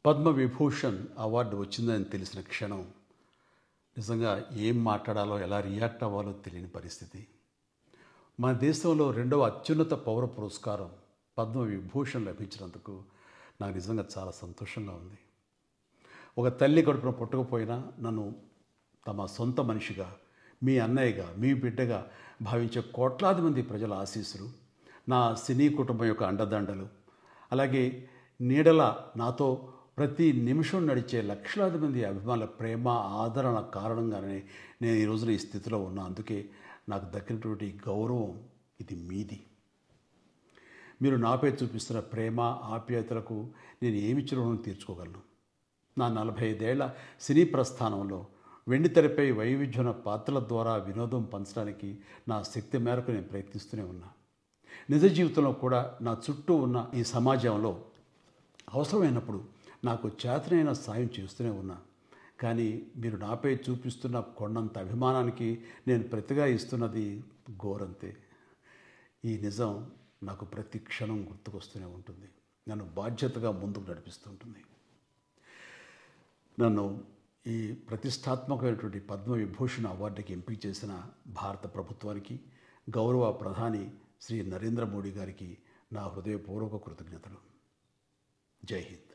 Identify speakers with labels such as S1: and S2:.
S1: Padma Vibhushan award వచ్చిందని తెలిసిన క్షణం నిజంగా ఏం మాట్లాడాలో ఎలా రియాక్ట్ అవ్వాలో తెలియని పరిస్థితి. మన దేశంలో రెండవ అత్యున్నత పౌర పురస్కారం పద్మవిభూషణ్ లభించినందుకు నాకు నిజంగా చాలా సంతోషంగా ఉంది. ఒక తల్లి కడుపున పుట్టకపోయినా నన్ను తమ సొంత మనిషిగా, మీ అన్నయ్యగా, మీ బిడ్డగా భావించే కోట్లాది మంది ప్రజల ఆశీస్సులు, నా సినీ కుటుంబం యొక్క అండదండలు, అలాగే నీడల నాతో ప్రతి నిమిషం నడిచే లక్షలాది మంది అభిమానుల ప్రేమ, ఆదరణ కారణంగానే నేను ఈ రోజున ఈ స్థితిలో ఉన్నా. అందుకే నాకు దక్కినటువంటి గౌరవం ఇది మీది. మీరు నాపై చూపిస్తున్న ప్రేమ, ఆప్యాయతలకు నేను ఏమి రుణం తీర్చుకోగలను? నా 45 ఏళ్ల సినీ ప్రస్థానంలో వెండితెరపై వైవిధ్యమైన పాత్రల ద్వారా వినోదం పంచడానికి నా శక్తి మేరకు నేను ప్రయత్నిస్తూనే ఉన్నా. నిజ జీవితంలో కూడా నా చుట్టూ ఉన్న ఈ సమాజంలో అవసరమైనప్పుడు నాకు చేతనైన సాయం చేస్తూనే ఉన్నా. కానీ మీరు నాపై చూపిస్తున్న కొండంత అభిమానానికి నేను ప్రతిగా ఇస్తున్నది గోరంతే. ఈ నిజం నాకు ప్రతి క్షణం గుర్తుకొస్తూనే ఉంటుంది, నన్ను బాధ్యతగా ముందుకు నడిపిస్తుంటుంది. నన్ను ఈ ప్రతిష్టాత్మకమైనటువంటి పద్మవిభూషణ్ అవార్డుకి ఎంపిక చేసిన భారత ప్రభుత్వానికి, గౌరవ ప్రధాని శ్రీ నరేంద్ర మోడీ గారికి నా హృదయపూర్వక కృతజ్ఞతలు. జై హింద్.